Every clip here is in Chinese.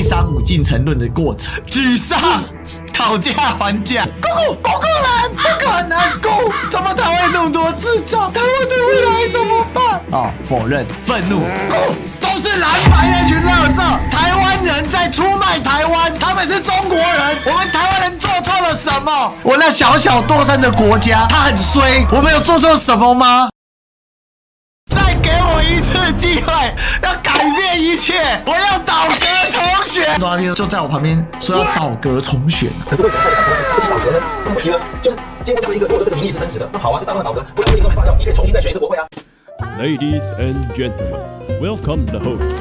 悲伤五进城论的过程，沮丧。讨价还价，姑人不可能，怎么台湾有那么多智障？台湾的未来怎么办？否认，愤怒，都是蓝白那群垃圾，台湾人在出卖台湾，他们是中国人，我们台湾人做错了什么？我那小小多山的国家，他很衰，我们有做错什么吗？再给我一次机会，要改变一切，我要倒戈重选。周阿斌就在我旁边说要倒戈重选。可是为什么不倒戈呢？问题呢，就是经过这样一个，如果说这个民意是真实的，那好啊，就大部分倒戈，不然这个没罢掉，你可以重新再选一次国会啊。Ladies and gentlemen, welcome the host.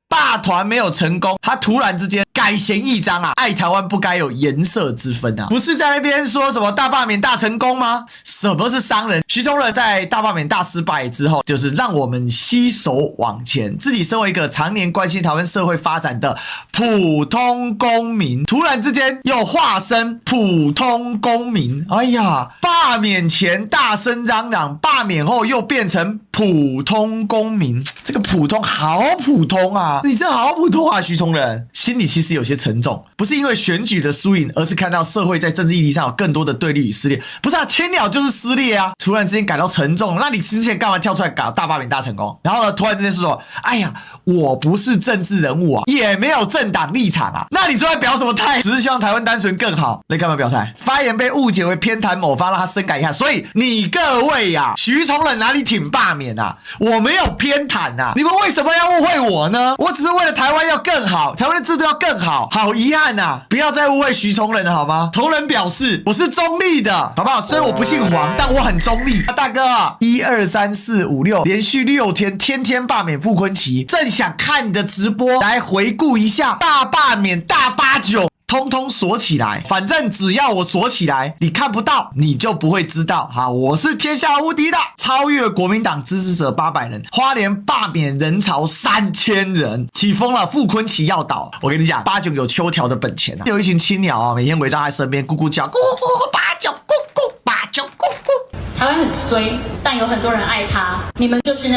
大团没有成功，他突然之间改弦易张啊！爱台湾不该有颜色之分啊！不是在那边说什么大罢免大成功吗？什么是商人？徐崇仁在大罢免大失败之后，就是让我们携手往前。自己身为一个常年关心台湾社会发展的普通公民，突然之间又化身普通公民。哎呀，罢免前大声嚷嚷，罢免后又变成普通公民。这个普通好普通啊！你这好普通啊，徐崇仁，心里其实有些沉重，不是因为选举的输赢，而是看到社会在政治议题上有更多的对立与撕裂。不是啊，千鸟就是撕裂啊！突然之间感到沉重，那你之前干嘛跳出来搞大罢免大成功？然后呢，突然之间说，哎呀，我不是政治人物啊，也没有政党立场啊，那你说在表什么态？只是希望台湾单纯更好，那干嘛表态？发言被误解为偏袒某方，让他深感遗憾。所以你各位呀，徐崇仁哪里挺罢免啊？我没有偏袒啊，你们为什么要误会我呢？我只是为了台湾要更好，台湾的制度要更好，好遗憾啊！不要再误会徐崇仁了好吗？崇仁表示我是中立的，好不好？虽然我不姓黄，但我很中立。大哥啊，1、2、3、4、5、6，连续6天，天天罢免傅昆萁，正想看你的直播来回顾一下大罢免大89。通通锁起来，反正只要我锁起来，你看不到，你就不会知道。好，我是天下无敌的，超越国民党支持者800人，花莲罢免人潮3000人，起风了，傅昆萁要倒。我跟你讲，89有秋条的本钱啊，有一群青鸟啊，每天围在他身边，咕咕叫，咕咕89，咕咕89，咕咕。台湾很衰，但有很多人爱他，你们就是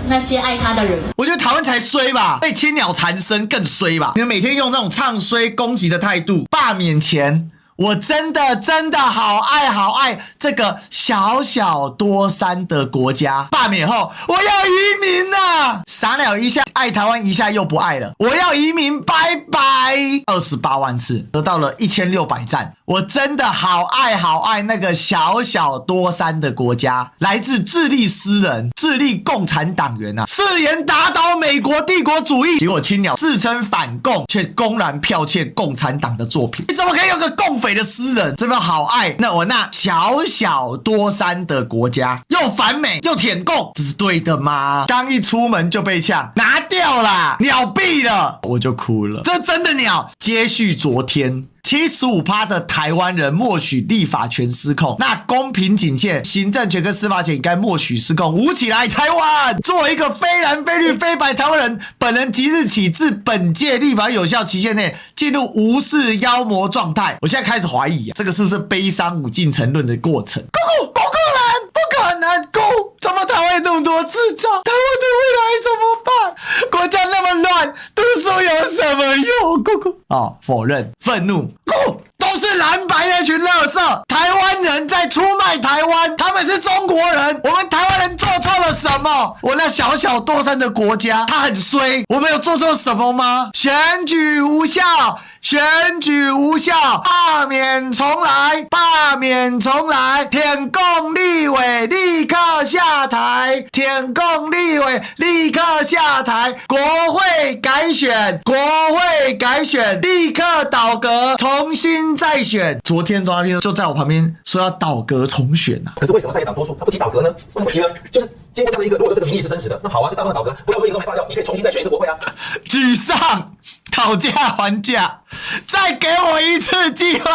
那些爱他的人。我觉得台湾才衰吧，被青鸟缠身更衰吧。你们每天用那种唱衰攻击的态度，罢免前我真的好爱这个小小多山的国家。罢免后，我要移民啊！傻鸟一下爱台湾，一下又不爱了。我要移民，拜拜！28万次，得到了1600赞。我真的好爱那个小小多山的国家，来自智利诗人、智利共产党员啊，誓言打倒美国帝国主义。结果青鸟自称反共，却公然剽窃共产党的作品。你怎么可以有个共匪的诗人？真的好爱我那小小多山的国家，又反美又舔共，这是对的吗？刚一出门就被呛，拿掉啦，鸟毙了，我就哭了。这真的鸟。接续昨天。75% 的台湾人默许立法权失控，那公平警戒、行政权跟司法权应该默许失控，舞起来台湾！作为一个非蓝非绿非白台湾人，本人即日起至本届立法有效期限内进入无视妖魔状态。我现在开始怀疑这个是不是悲伤五进城论的过程？不可能，怎么台湾有那么多智障？台湾的未来怎么办？国家那么乱，读书有什么用？否认，愤怒，都是蓝白那群垃圾，台湾人在出卖台湾，他们是中国人，我们台湾人做错了什么？我那小小多山的国家，他很衰，我们有做错什么吗？选举无效，罢免重来，舔共立委立刻下台，国会改选，立刻倒戈，重新再选。昨天周阿斌就在我旁边说要倒戈重选啊。可是为什么在野党多数他不提倒戈呢？问题呢，就是经过这样一个，如果说这个民意是真实的，那好啊，就大部分倒戈，不然说一个都没罢掉，你可以重新再选一次国会啊。沮丧，讨价还价，再给我一次机会，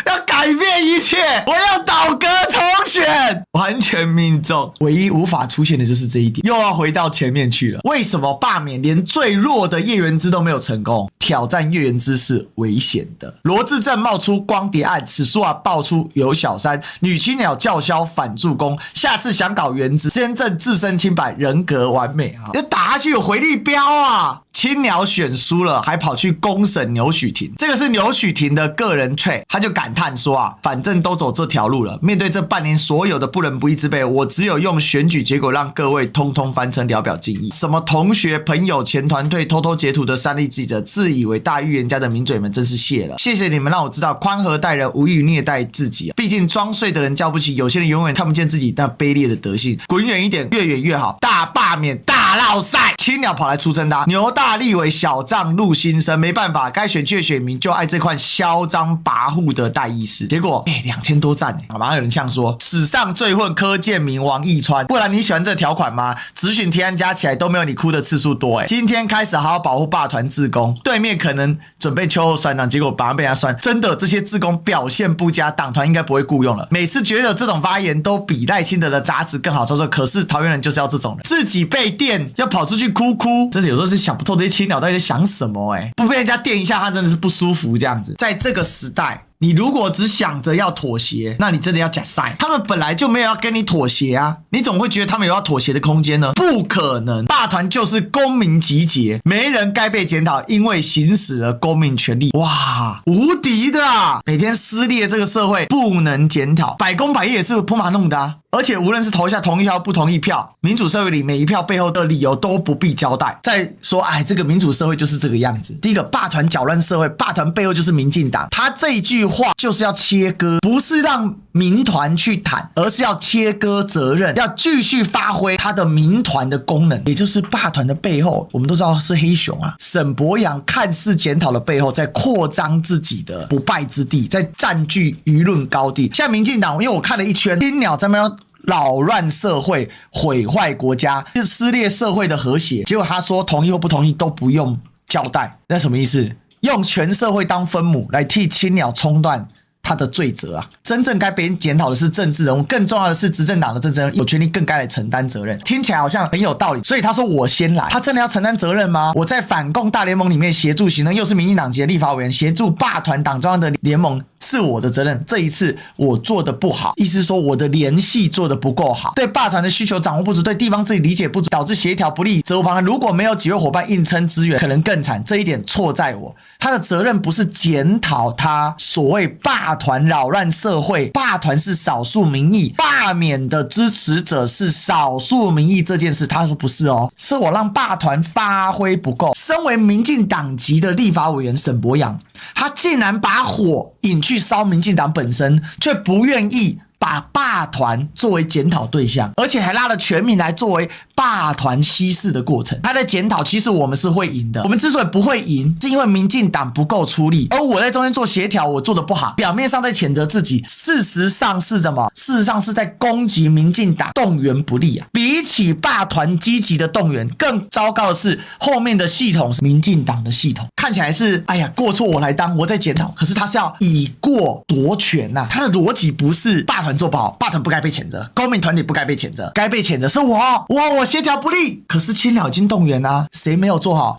要改变一切，我要倒戈重选，完全命中。唯一无法出现的就是这一点，又要回到前面去了。为什么罢免连最弱的叶元之都没有成功？挑战叶元之是危险的。罗志正冒出光碟案，此书啊爆出有小三，女青鸟叫嚣反助攻，下次想搞元之，先证自身清白，人格完美啊！要打下去有回力镖啊！青鸟选输了，还跑去公审牛许婷，这个是牛许婷的个人 tweet， 他就感叹说啊，反正都走这条路了，面对这半年所有的不仁不义之辈，我只有用选举结果让各位通通翻身，聊表敬意。什么同学、朋友、前团队偷偷截图的三立记者，自以为大预言家的名嘴们真是谢了，谢谢你们让我知道宽和待人，无意虐待自己。毕竟装睡的人叫不起，有些人永远看不见自己那卑劣的德性，滚远一点，越远越好。大罢免，大落赛，青鸟跑来出征他，牛大立委小账入新生，没办法，该选区的选民就爱这块嚣张跋扈的代议士。结果2000多赞马上有人呛说，史上最混柯建明、王义川，不然你喜欢这条款吗？质询提案加起来都没有你哭的次数多今天开始好好保护霸团志工，对面可能准备秋后算账，结果马上被人家算，真的这些志工表现不佳，党团应该不会雇用了。每次觉得这种发言都比赖清德的杂志更好操作，可是桃园人就是要这种人，自己被电要跑出去哭，真的有时候是想不透这些青鸟到底在想什么不被人家电一下他真的是不舒服这样子。在这个时代，你如果只想着要妥协，那你真的要假赛。他们本来就没有要跟你妥协啊，你总会觉得他们有要妥协的空间呢？不可能，霸团就是公民集结，没人该被检讨，因为行使了公民权利。哇，无敌的啊！每天撕裂这个社会，不能检讨，百工百业也是普马弄的啊。而且无论是投下同意票不同意票，民主社会里每一票背后的理由都不必交代。再说这个民主社会就是这个样子。第一个，霸团搅乱社会，霸团背后就是民进党，他这一句话就是要切割，不是让民团去谈，而是要切割责任，要继续发挥他的民团的功能，也就是霸团的背后，我们都知道是黑熊啊。沈伯洋看似检讨的背后，在扩张自己的不败之地，在占据舆论高地。现在民进党，因为我看了一圈，青鸟在那边扰乱社会，毁坏国家，就是撕裂社会的和谐。结果他说同意或不同意都不用交代，那什么意思？用全社会当分母来替青鸟冲断他的罪责啊！真正该被人检讨的是政治人物，更重要的是执政党的政治人物有权利更该来承担责任。听起来好像很有道理，所以他说我先来，他真的要承担责任吗？我在反共大联盟里面协助行动，又是民进党籍的立法委员，协助霸团党中央的联盟是我的责任。这一次我做的不好，意思是说我的联系做的不够好，对霸团的需求掌握不足，对地方自己理解不足，导致协调不力，责无旁贷。如果没有几位伙伴硬撑支援，可能更惨。这一点错在我，他的责任不是检讨他所谓霸团扰乱社会，霸团是少数民意，罢免的支持者是少数民意这件事，他说不是是我让霸团发挥不够。身为民进党籍的立法委员沈伯洋，他竟然把火引去烧民进党本身，却不愿意把霸团作为检讨对象，而且还拉了全民来作为霸团稀释的过程。他在检讨，其实我们是会赢的。我们之所以不会赢，是因为民进党不够出力，而我在中间做协调，我做的不好，表面上在谴责自己，事实上是什么？事实上是在攻击民进党动员不力啊！比起霸团积极的动员，更糟糕的是后面的系统是民进党的系统，看起来是过错我来当，我在检讨，可是他是要以过夺权啊！他的逻辑不是霸团做不好，霸团不该被谴责，公民团体不该被谴责，该被谴责是我协调不力。可是青鸟已经动员啊，谁没有做好？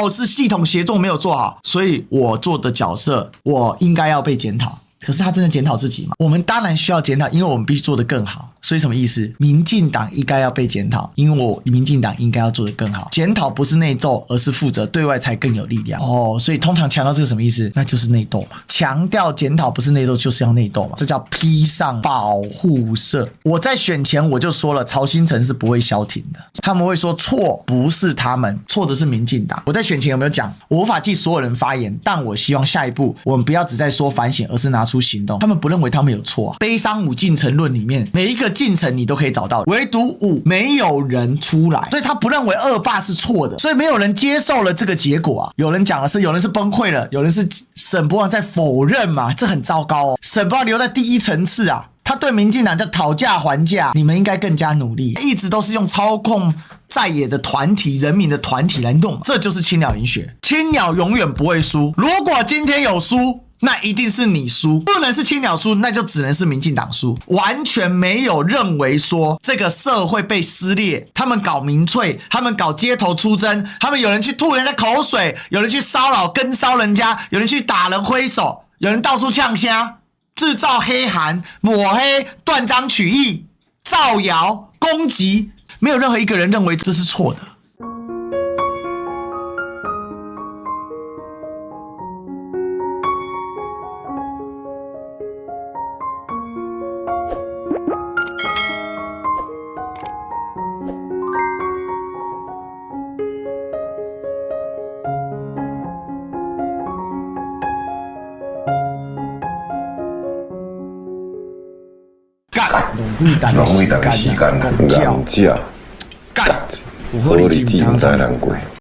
是系统协作没有做好，所以我做的角色我应该要被检讨。可是他真的检讨自己吗？我们当然需要检讨，因为我们必须做得更好。所以什么意思？民进党应该要被检讨，因为民进党应该要做得更好。检讨不是内斗，而是负责对外才更有力量。所以通常强调这个什么意思？那就是内斗嘛。强调检讨不是内斗，就是要内斗嘛。这叫披上保护色。我在选前我就说了，曹兴诚是不会消停的。他们会说错不是他们，错的是民进党。我在选前有没有讲？我无法替所有人发言，但我希望下一步我们不要只在说反省，而是拿出行动。他们不认为他们有错啊。悲伤5进程论里面每一个进程你都可以找到，唯独5没有人出来，所以他不认为恶霸是错的，所以没有人接受了这个结果啊。有人讲的是，有人是崩溃了，有人是沈伯洋在否认嘛，这很糟糕沈伯洋留在第一层次啊。他对民进党叫讨价还价，你们应该更加努力，一直都是用操控在野的团体、人民的团体来弄，这就是青鸟营学。青鸟永远不会输，如果今天有输，那一定是你输，不能是青鸟输，那就只能是民进党输。完全没有认为说这个社会被撕裂，他们搞民粹，他们搞街头出征，他们有人去吐人家口水，有人去骚扰跟骚人家，有人去打人挥手，有人到处呛虾，制造黑函、抹黑、断章取义、造谣、攻击，没有任何一个人认为这是错的。浪费时间，人叫干，合理钱唔知难过。